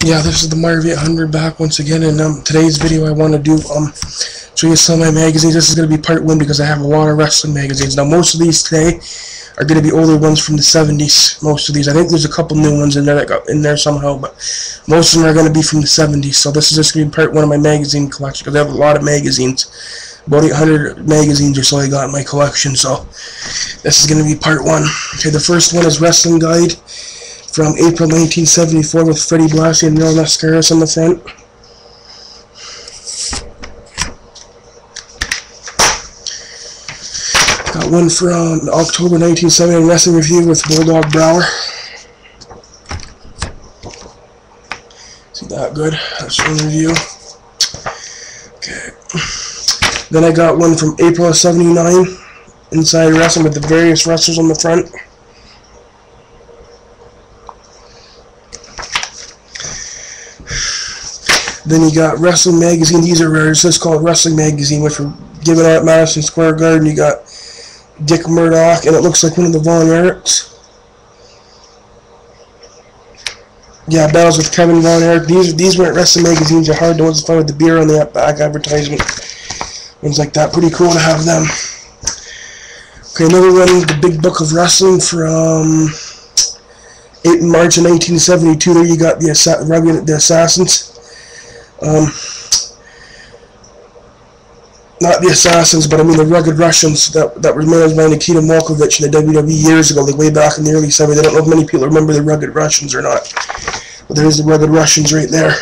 Yeah, this is the Marvy 800 back once again, and today's video I want to do show you some of my magazines. This is going to be part one because I have a lot of wrestling magazines. Now most of these today are going to be older ones from the 70s. Most of these, I think there's a couple new ones in there that got in there somehow, but most of them are going to be from the 70s. So this is just going to be part one of my magazine collection because I have a lot of magazines. About 800 magazines or so I got in my collection, so this is going to be part one. Okay, the first one is Wrestling Guide from April 1974 with Freddie Blassie and Mil Mascaras on the front. Got one from October 1979 Wrestling Review with Bulldog Brower. See that good? That's one review. Okay. Then I got one from April of 79 Inside Wrestling with the various wrestlers on the front. Then you got Wrestling Magazine. These are rare. It's just called Wrestling Magazine, which were given out at Madison Square Garden. You got Dick Murdoch, and it looks like one of the Von Erichs. Yeah, battles with Kevin Von Erich. These weren't Wrestling Magazines. Are hard. The ones to find with the beer on the back advertisement. Ones like that. Pretty cool to have them. Okay, another one, the Big Book of Wrestling from March of 1972. There you got the Assassins. Not the Assassins, but I mean the Rugged Russians that were managed by Nikita Molkovich in the WWE years ago, like way back in the early 70s. I don't know if many people remember the Rugged Russians or not, but there's the Rugged Russians right there.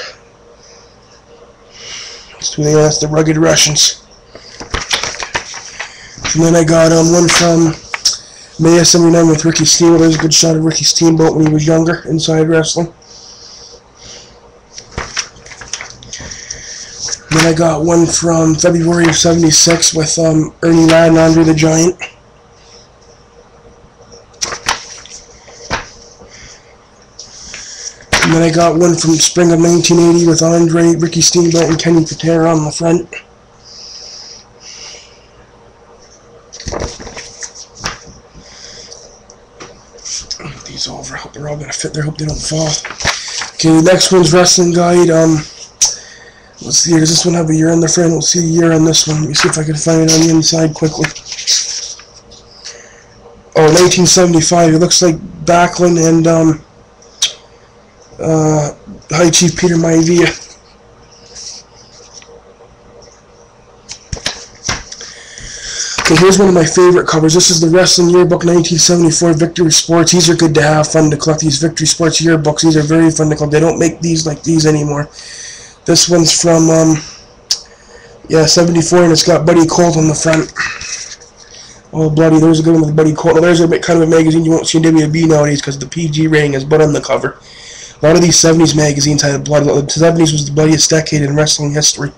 That's the Rugged Russians. And then I got one from May of 79 with Ricky Steamboat. There's a good shot of Ricky Steamboat when he was younger, Inside Wrestling. Then I got one from February of 76 with Ernie Ladd and Andre the Giant. And then I got one from spring of 1980 with Andre, Ricky Steamboat, and Kenny Patera on the front. Put these over. I hope they're all going to fit there. I hope they don't fall. Okay, the next one's Wrestling Guide. Let's see here. Does this one have a year on the front? We'll see the year on this one. Let me see if I can find it on the inside quickly. Oh, 1975. It looks like Backlund and High Chief Peter Maivia. Okay, here's one of my favorite covers. This is the Wrestling Yearbook 1974 Victory Sports. These are good to have, fun to collect. These Victory Sports yearbooks. These are very fun to collect. They don't make these like these anymore. This one's from, 74, and it's got Buddy Colt on the front. Oh, bloody, there's a good one with Buddy Colt. Now, there's a kind of a magazine you won't see in WB nowadays because the PG rating is but on the cover. A lot of these 70s magazines had blood. The 70s was the bloodiest decade in wrestling history,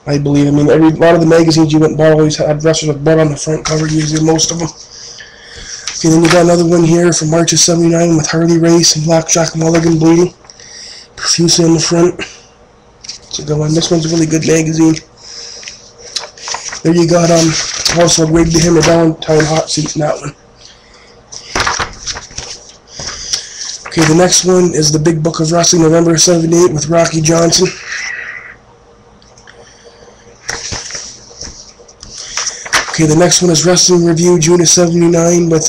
I believe. I mean, a lot of the magazines you went and bought always had wrestlers with blood on the front cover, usually most of them. Okay, then you got another one here from March of 79 with Harley Race and Blackjack Mulligan bleeding profusely on the front. It's a good one. This one's a really good magazine. There you got also Wade the Hammer Valentine hot seats in that one. Okay, the next one is the Big Book of Wrestling, November 78 with Rocky Johnson. Okay, the next one is Wrestling Review, June of 79 with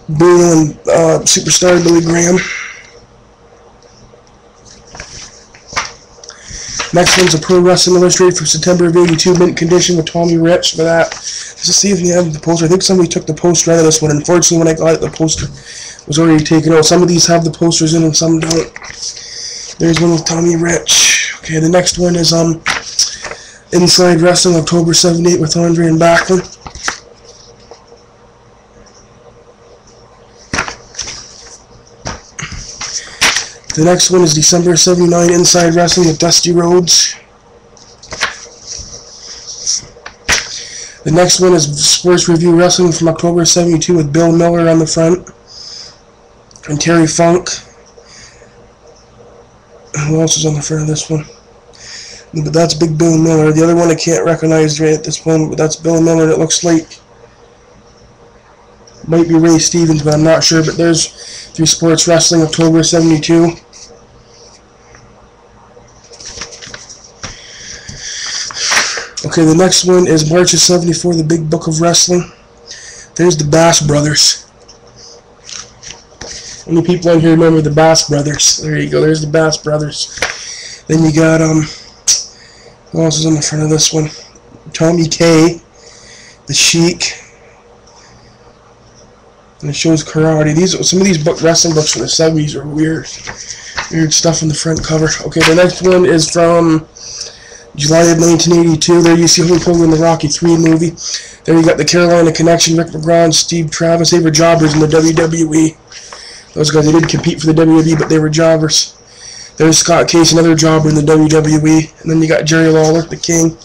Bruno and Superstar Billy Graham. Next one's a Pro Wrestling Illustrated from September of 82, mint condition with Tommy Rich for that. Let's just see if we have the poster. I think somebody took the poster out of this one. Unfortunately, when I got it, the poster was already taken out. Some of these have the posters in and some don't. There's one with Tommy Rich. Okay, the next one is Inside Wrestling, October 78 with Andre and Backlund. The next one is December 79 Inside Wrestling with Dusty Rhodes. The next one is Sports Review Wrestling from October 72 with Bill Miller on the front and Terry Funk. Who else is on the front of this one? But that's Big Bill Miller. The other one I can't recognize right at this moment, but that's Bill Miller. It looks like might be Ray Stevens, but I'm not sure. But there's Through Sports Wrestling, October 72. Okay, the next one is March of '74, the Big Book of Wrestling. There's the Bass Brothers. How many people on here remember the Bass Brothers? There you go, there's the Bass Brothers. Then you got, who else is on the front of this one? Tommy K, the Sheik, and it shows karate. Some of these wrestling books from the 70s are weird stuff on the front cover. Okay, the next one is from July of 1982. There you see Hulk Hogan in the Rocky III movie. There you got the Carolina Connection, Rick McGraw, Steve Travis. They were jobbers in the WWE. Those guys, they didn't compete for the WWE, but they were jobbers. There's Scott Case, another jobber in the WWE. And then you got Jerry Lawler, the King,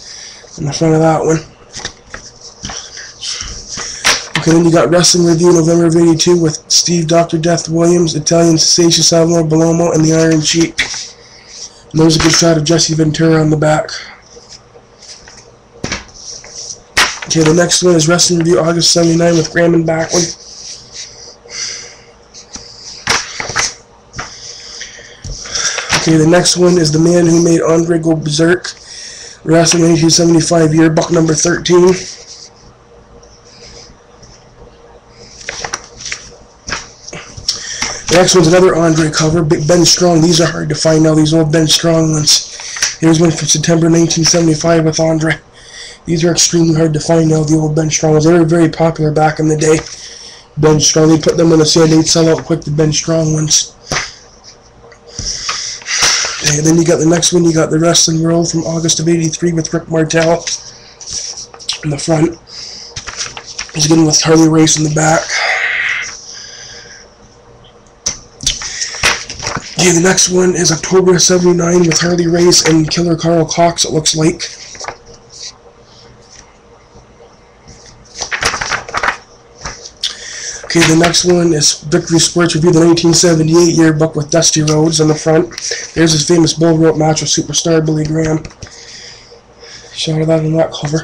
in the front of that one. Okay, then you got Wrestling Review, November of '82, with Steve Dr. Death Williams, Italian Sensation Salvador Bellomo, and the Iron Sheik. And there's a good shot of Jesse Ventura on the back. Okay, the next one is Wrestling Review, August '79, with Graham and Backlund. Okay, the next one is The Man Who Made Andre Go Berserk, Wrestling 1975 yearbook number 13. The next one's another Andre cover, Big Ben Strong. These are hard to find now, these old Ben Strong ones. Here's one from September 1975 with Andre. These are extremely hard to find now, the old Ben Strong ones. They were very popular back in the day. Ben Strong, they put them on the sale, they'd sell out quick, the Ben Strong ones. Okay, then you got the next one, you got the Wrestling World from August of '83 with Rick Martel in the front. He's again with Harley Race in the back. Okay, the next one is October of '79 with Harley Race and Killer Carl Cox, it looks like. Okay, the next one is Victory Sports Review, the 1978 yearbook with Dusty Rhodes on the front. There's his famous bull rope match with superstar Billy Graham. Shot of that on that cover.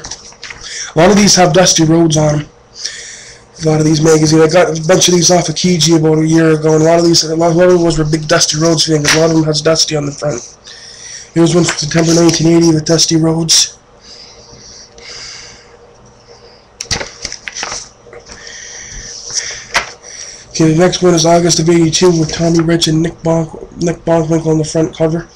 A lot of these have Dusty Rhodes on them. A lot of these magazines. I got a bunch of these off of Kijiji about a year ago, and a lot of those were big Dusty Rhodes fans. A lot of them has Dusty on the front. Here's one from September 1980 with Dusty Rhodes. Okay, the next one is August of '82 with Tommy Rich and Nick Bockwinkel on the front cover.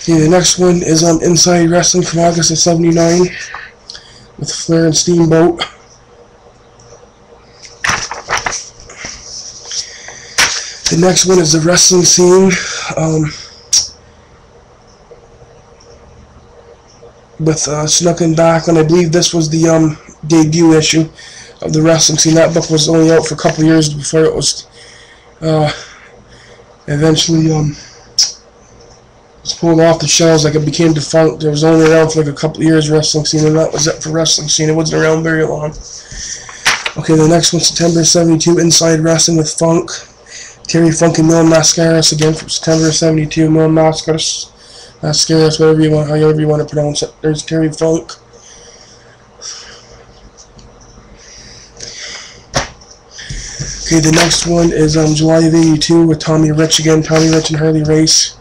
Okay, the next one is Inside Wrestling from August of '79 with Flair and Steamboat. The next one is the Wrestling Scene with Snuka and Backlund. I believe this was the debut issue of the Wrestling Scene. That book was only out for a couple years before it was eventually was pulled off the shelves. Like, it became defunct. It was only around for like a couple of years, Wrestling Scene, and that was it for Wrestling Scene. It wasn't around very long. Okay, the next one, September '72, Inside Wrestling with Funk, Terry Funk and Mil Mascaras, again from September '72. Mil Mascaras, whatever you want, however you want to pronounce it. There's Terry Funk. Okay, the next one is July of '82 with Tommy Rich again. Tommy Rich and Harley Race.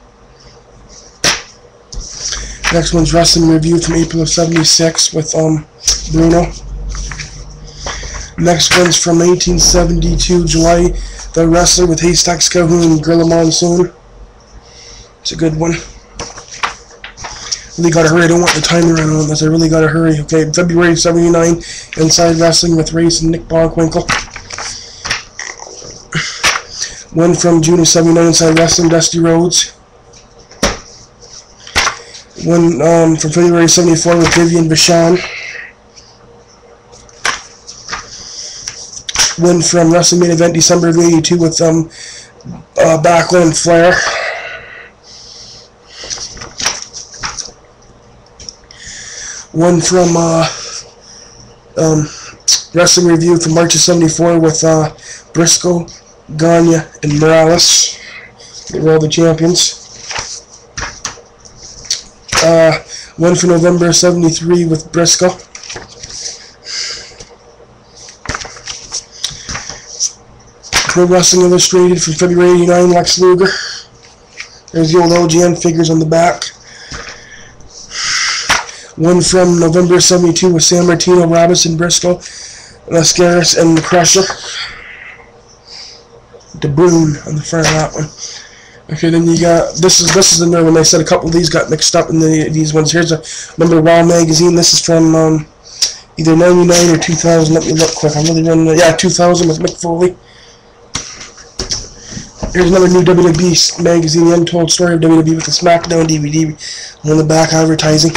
Next one's Wrestling Review from April of '76 with Bruno. Next one's from 1972, July, The Wrestler with Haystacks Calhoun and Gorilla Monsoon. It's a good one. Really gotta hurry. I don't want the timer to run on this. I really gotta hurry. Okay, February '79, Inside Wrestling with Race and Nick Bockwinkel. One from June of '79, Inside Wrestling, Dusty Rhodes. One from February '74 with Vivian Vachon. One from Wrestling Main Event, December of '82 with Backlund and Flair. One from Wrestling Review from March of '74 with Briscoe, Gagne, and Morales. They were all the champions. One for November '73 with Briscoe. Pro Wrestling Illustrated from February '89, Lex Luger. There's the old LGN figures on the back. One from November 72 with Sammartino, Robinson, Briscoe, Lascaris, and the Crusher. De Bruyne on the front of that one. Okay, then you got, this is another one. I said a couple of these got mixed up in these ones. Here's a number Raw magazine. This is from either 99 or 2000. Let me look quick. I'm really running. Yeah, 2000 with Mick Foley. Here's another new WWE magazine, The Untold Story of WWE with the SmackDown DVD on the back advertising.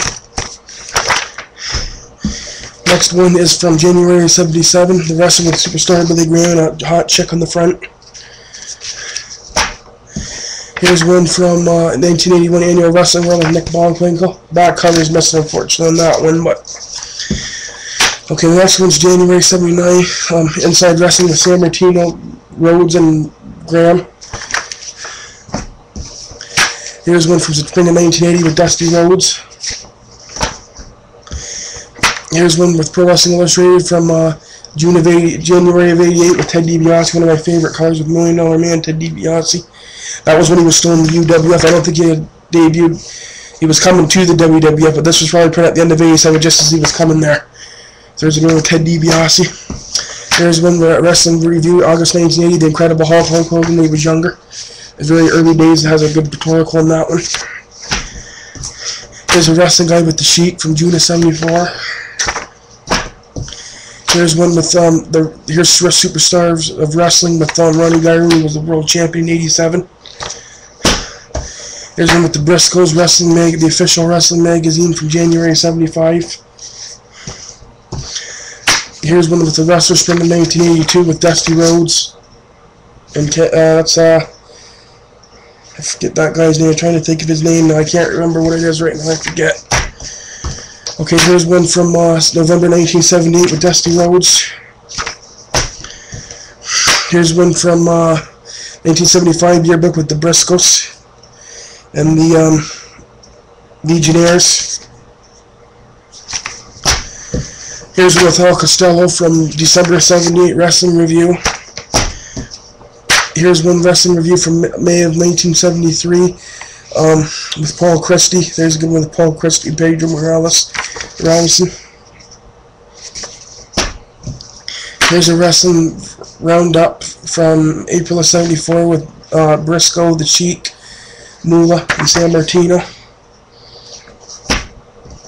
Next one is from January 77, the Wrestling with Superstar Billy Graham and a hot chick on the front. Here's one from 1981 Annual Wrestling World with Nick Bockwinkel. Back cover is missing, unfortunately, on that one, but... Okay, the next one's January 79, Inside Wrestling with Sammartino, Rhodes, and Graham. Here's one from spring of 1980 with Dusty Rhodes. Here's one with Pro Wrestling Illustrated from January of 88 with Ted DiBiase, one of my favorite cars with $1 Million Man, Ted DiBiase. That was when he was still in the UWF. I don't think he had debuted. He was coming to the WWF, but this was probably printed at the end of 87 just as he was coming there. So there's another with Ted DiBiase. There's one Wrestling Review, August 1980, The Incredible Hulk Hogan when he was younger. It's very early days. It has a good pictorial on that one. Here's a Wrestling Guide with the Sheik from June of 74. Here's one with here's Superstars of Wrestling with Ronnie Garvin, who was the world champion in 87. Here's one with the Briscoes Wrestling the official wrestling magazine from January 75. Here's one with the Wrestler Spring of 1982 with Dusty Rhodes. And that's I forget that guy's name. I'm trying to think of his name now. I can't remember what it is right now. I forget. Okay, here's one from November 1978 with Dusty Rhodes. Here's one from 1975 yearbook with the Briscoes and the Legionnaires. Here's one with Al Costello from December 78 Wrestling Review. Here's one Wrestling Review from May of 1973 with Paul Christie. There's a good one with Paul Christie and Pedro Morales. Here's a Wrestling Roundup from April of 74 with Briscoe, the Sheik, Moolah, and Sammartino.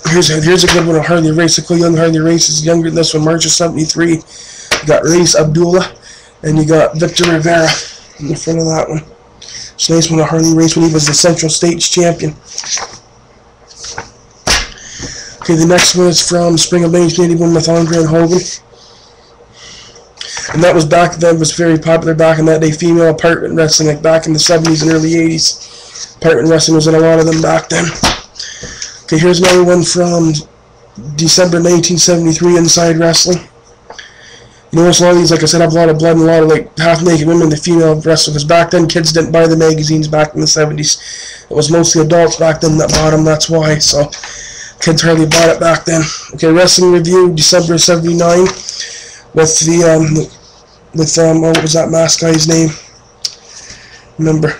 Here's a good one of Harley Race. Look how young Harley Race is, younger than this one, March of 73. You got Race Abdullah, and you got Victor Rivera in the front of that one. It's a nice one of Harley Race when he was the Central States champion. Okay, the next one is from spring of 1981 with Andre and Hogan. And that was back then, was very popular back in that day, female apartment wrestling, like back in the 70s and early 80s. Apartment wrestling was in a lot of them back then. Okay, here's another one from December 1973, Inside Wrestling. You notice a lot of these, like I said, have a lot of blood and a lot of like half-naked women, the female wrestling, because back then kids didn't buy the magazines back in the 70s. It was mostly adults back then that bought them, that's why, so kids hardly bought it back then. Okay, Wrestling Review, December 79, with the, what was that mask guy's name? Remember.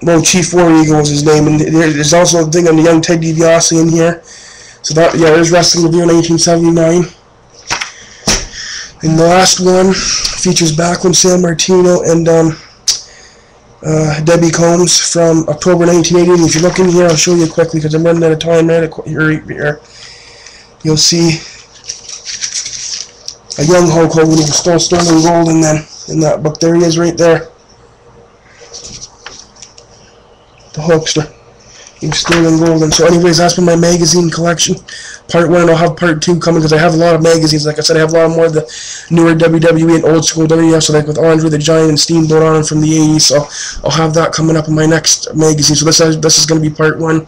Well, Chief War Eagle was his name, and there's also a thing on the young Ted DiBiase in here. So that, yeah, there's Wrestling Review 1979. And the last one features Backlund, Sammartino, and Debbie Combs from October 1980. And if you look in here, I'll show you quickly because I'm running out of time. Here. You'll see a young Hulk Hogan who was still Sterling Gold in that book. There he is right there. The Hulkster. He was Sterling Gold. And so anyways, that's been my magazine collection. Part 1, and I'll have part 2 coming because I have a lot of magazines. Like I said, I have a lot more of the newer WWE and old school WWF, so like with Andre the Giant and Steamboat on from the 80s. So I'll have that coming up in my next magazine. So this is going to be part 1.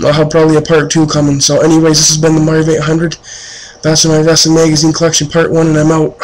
I'll have probably a part 2 coming. So anyways, this has been the Marv 800. That's my wrestling magazine collection part 1, and I'm out.